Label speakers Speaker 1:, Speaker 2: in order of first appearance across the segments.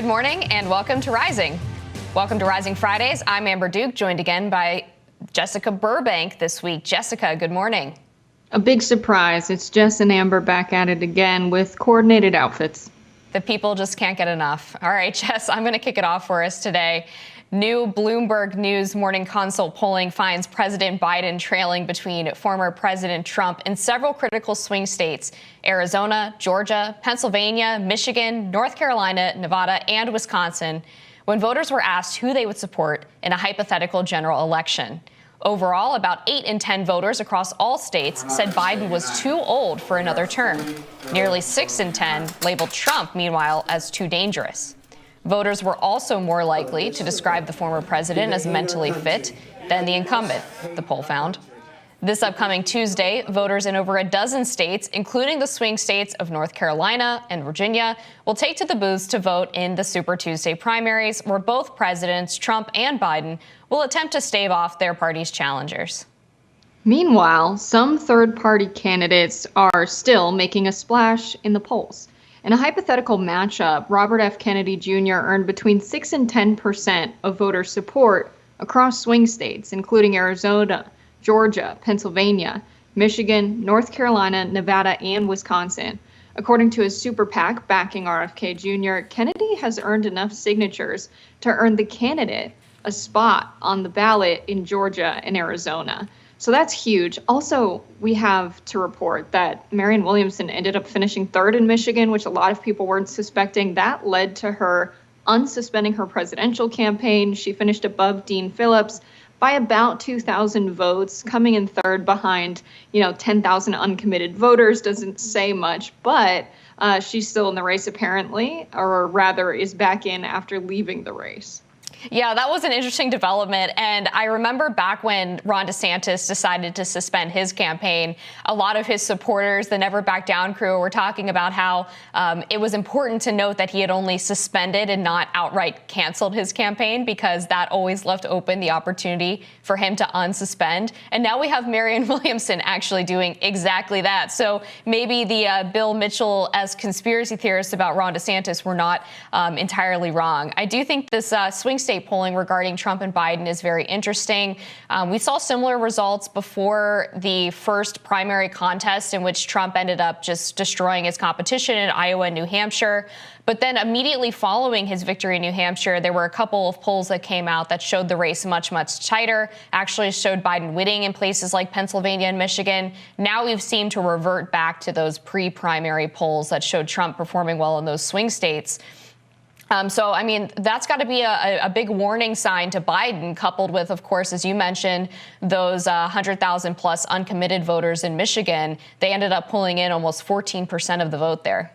Speaker 1: Good morning and welcome to Rising. Welcome to Rising Fridays. I'm Amber Duke, joined again by Jessica Burbank this week. Jessica, good morning.
Speaker 2: A big surprise. It's Jess and Amber back at it again with coordinated outfits.
Speaker 1: The people just can't get enough. All right, Jess, I'm going to kick it off for us today. New Bloomberg News Morning Consult polling finds President Biden trailing between former President Trump in several critical swing states: Arizona, Georgia, Pennsylvania, Michigan, North Carolina, Nevada, and Wisconsin, when voters were asked who they would support in a hypothetical general election. Overall, about 8 in 10 voters across all states said Biden was too old for another term. Nearly 6 in 10 labeled Trump, meanwhile, as too dangerous. Voters were also more likely to describe the former president as mentally fit than the incumbent, the poll found. This upcoming Tuesday, voters in over a dozen states, including the swing states of North Carolina and Virginia, will take to the booths to vote in the Super Tuesday primaries, where both presidents, Trump and Biden, will attempt to stave off their party's challengers.
Speaker 2: Meanwhile, some third-party candidates are still making a splash in the polls. In a hypothetical matchup, Robert F. Kennedy Jr. earned between 6 and 10% of voter support across swing states, including Arizona, Georgia, Pennsylvania, Michigan, North Carolina, Nevada, and Wisconsin. According to his super PAC backing RFK Jr., Kennedy has earned enough signatures to earn the candidate a spot on the ballot in Georgia and Arizona. So that's huge. Also, we have to report that Marianne Williamson ended up finishing third in Michigan, which a lot of people weren't suspecting. That led to her unsuspending her presidential campaign. She finished above Dean Phillips by about 2,000 votes, coming in third behind, 10,000 uncommitted voters. Doesn't say much, but she's still in the race apparently, or rather is back in after leaving the race.
Speaker 1: Yeah, that was an interesting development. And I remember back when Ron DeSantis decided to suspend his campaign, a lot of his supporters, the Never Back Down crew, were talking about how it was important to note that he had only suspended and not outright canceled his campaign, because that always left open the opportunity for him to unsuspend. And now we have Marianne Williamson actually doing exactly that. So maybe the Bill Mitchell-esque conspiracy theorists about Ron DeSantis were not entirely wrong. I do think this swing state polling regarding Trump and Biden is very interesting. We saw similar results before the first primary contest, in which Trump ended up just destroying his competition in Iowa and New Hampshire. But then immediately following his victory in New Hampshire, there were a couple of polls that came out that showed the race much, much tighter, actually showed Biden winning in places like Pennsylvania and Michigan. Now we've seemed to revert back to those pre-primary polls that showed Trump performing well in those swing states. So, that's got to be a big warning sign to Biden, coupled with, of course, as you mentioned, those 100,000 plus uncommitted voters in Michigan. They ended up pulling in almost 14% of the vote there.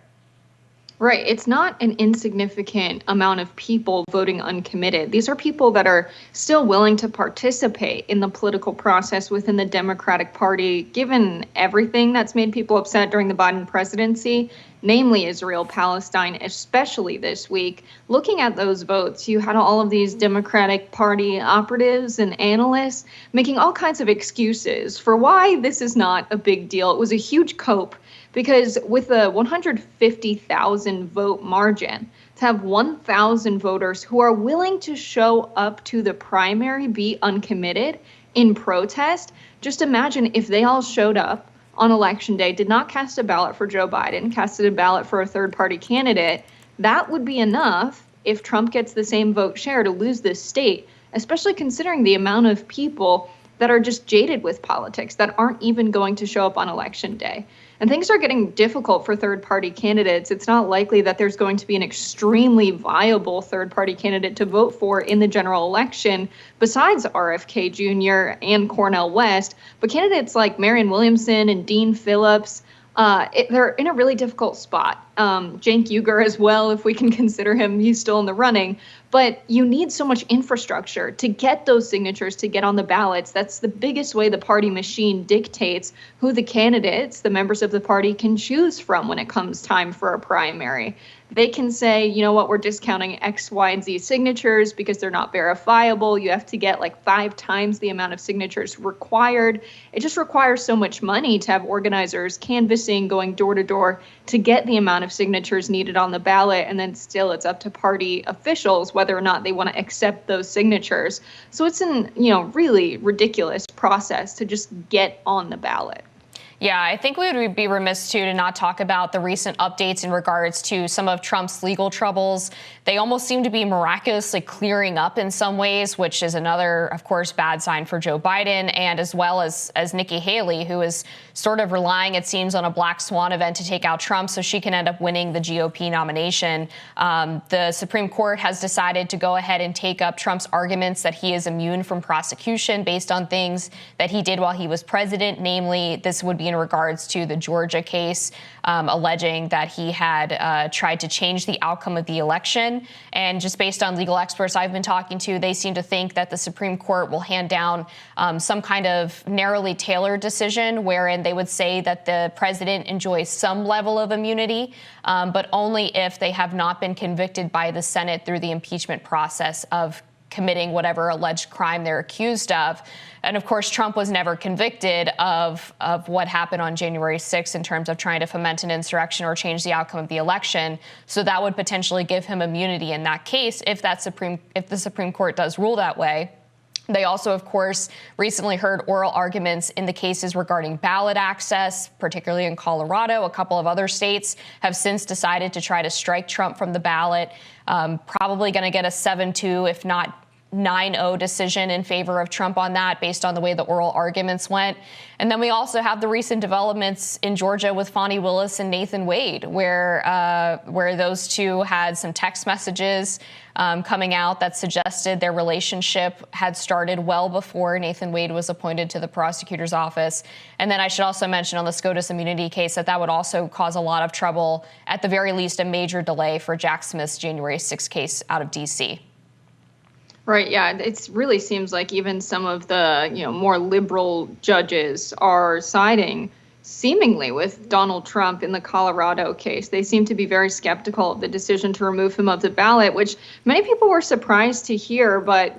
Speaker 2: Right. It's not an insignificant amount of people voting uncommitted. These are people that are still willing to participate in the political process within the Democratic Party, given everything that's made people upset during the Biden presidency, namely Israel, Palestine, especially this week. Looking at those votes, you had all of these Democratic Party operatives and analysts making all kinds of excuses for why this is not a big deal. It was a huge cope, because with a 150,000 vote margin, to have 1,000 voters who are willing to show up to the primary, be uncommitted in protest, just imagine if they all showed up on election day, did not cast a ballot for Joe Biden, casted a ballot for a third-party candidate. That would be enough, if Trump gets the same vote share, to lose this state, especially considering the amount of people that are just jaded with politics, that aren't even going to show up on election day. And things are getting difficult for third-party candidates. It's not likely that there's going to be an extremely viable third-party candidate to vote for in the general election, besides RFK Jr. and Cornel West. But candidates like Marianne Williamson and Dean Phillips, they're in a really difficult spot. Cenk Uygur as well, if we can consider him, he's still in the running. But you need so much infrastructure to get those signatures, to get on the ballots. That's the biggest way the party machine dictates who the candidates, the members of the party, can choose from when it comes time for a primary. They can say, you know what, we're discounting X, Y, and Z signatures because they're not verifiable. You have to get like 5 times the amount of signatures required. It just requires so much money to have organizers canvassing, going door to door to get the amount of signatures needed on the ballot. And then still it's up to party officials whether or not they want to accept those signatures. So it's an, really ridiculous process to just get on the ballot.
Speaker 1: Yeah, I think we would be remiss to not talk about the recent updates in regards to some of Trump's legal troubles. They almost seem to be miraculously clearing up in some ways, which is another, of course, bad sign for Joe Biden, and as well as Nikki Haley, who is sort of relying, it seems, on a black swan event to take out Trump so she can end up winning the GOP nomination. The Supreme Court has decided to go ahead and take up Trump's arguments that he is immune from prosecution based on things that he did while he was president. Namely, this would be in regards to the Georgia case, alleging that he had tried to change the outcome of the election. And just based on legal experts I've been talking to, they seem to think that the Supreme Court will hand down some kind of narrowly tailored decision wherein they would say that the president enjoys some level of immunity, but only if they have not been convicted by the Senate through the impeachment process of committing whatever alleged crime they're accused of. And of course, Trump was never convicted of what happened on January 6th in terms of trying to foment an insurrection or change the outcome of the election. So that would potentially give him immunity in that case if the Supreme Court does rule that way. They also, of course, recently heard oral arguments in the cases regarding ballot access, particularly in Colorado. A couple of other states have since decided to try to strike Trump from the ballot. Probably going to get a 7-2, if not 9-0 decision in favor of Trump on that based on the way the oral arguments went. And then we also have the recent developments in Georgia with Fani Willis and Nathan Wade, where those two had some text messages coming out that suggested their relationship had started well before Nathan Wade was appointed to the prosecutor's office. And then I should also mention on the SCOTUS immunity case that would also cause a lot of trouble, at the very least a major delay for Jack Smith's January 6th case out of D.C.
Speaker 2: Right. Yeah. It really seems like even some of the, more liberal judges are siding seemingly with Donald Trump in the Colorado case. They seem to be very skeptical of the decision to remove him of the ballot, which many people were surprised to hear. But,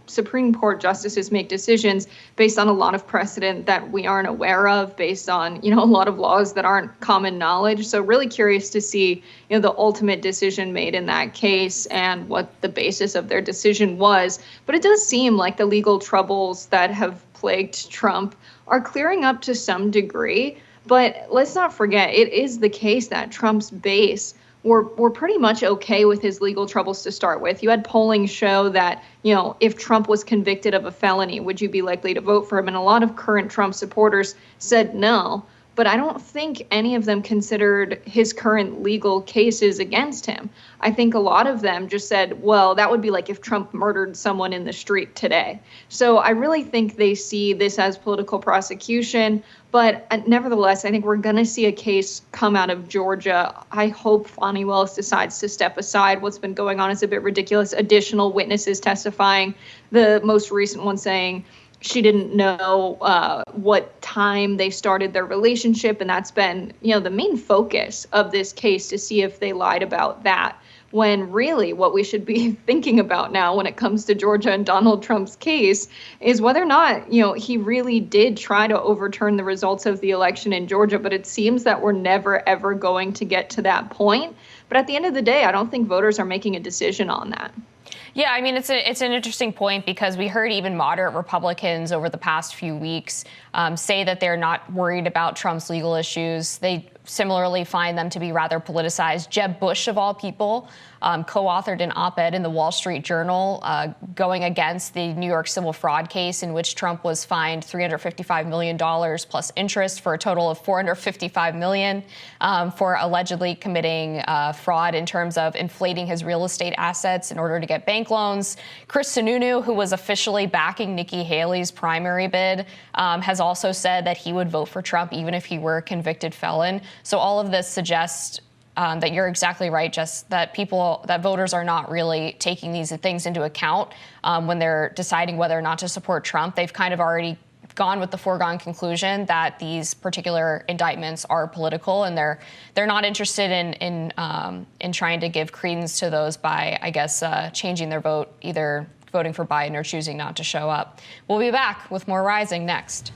Speaker 2: Supreme Court justices make decisions based on a lot of precedent that we aren't aware of, based on, a lot of laws that aren't common knowledge. So really curious to see, the ultimate decision made in that case and what the basis of their decision was. But it does seem like the legal troubles that have plagued Trump are clearing up to some degree. But let's not forget, it is the case that Trump's base were pretty much okay with his legal troubles to start with. You had polling show that, if Trump was convicted of a felony, would you be likely to vote for him? And a lot of current Trump supporters said no. But I don't think any of them considered his current legal cases against him. I think a lot of them just said, well, that would be like if Trump murdered someone in the street today. So I really think they see this as political prosecution. But nevertheless, I think we're going to see a case come out of Georgia. I hope Fani Willis decides to step aside. What's been going on is a bit ridiculous. Additional witnesses testifying, the most recent one saying she didn't know what time they started their relationship. And that's been, the main focus of this case, to see if they lied about that. When really what we should be thinking about now when it comes to Georgia and Donald Trump's case is whether or not, he really did try to overturn the results of the election in Georgia. But it seems that we're never, ever going to get to that point. But at the end of the day, I don't think voters are making a decision on that.
Speaker 1: Yeah, I mean, it's an interesting point, because we heard even moderate Republicans over the past few weeks say that they're not worried about Trump's legal issues. They similarly find them to be rather politicized. Jeb Bush, of all people, co-authored an op-ed in the Wall Street Journal going against the New York civil fraud case in which Trump was fined $355 million plus interest, for a total of $455 million for allegedly committing fraud in terms of inflating his real estate assets in order to get bank loans. Chris Sununu, who was officially backing Nikki Haley's primary bid, has also said that he would vote for Trump even if he were a convicted felon. So all of this suggests that you're exactly right, Jess, that voters are not really taking these things into account when they're deciding whether or not to support Trump. They've kind of already gone with the foregone conclusion that these particular indictments are political, and they're not interested in trying to give credence to those by, I guess, changing their vote, either voting for Biden or choosing not to show up. We'll be back with more Rising next.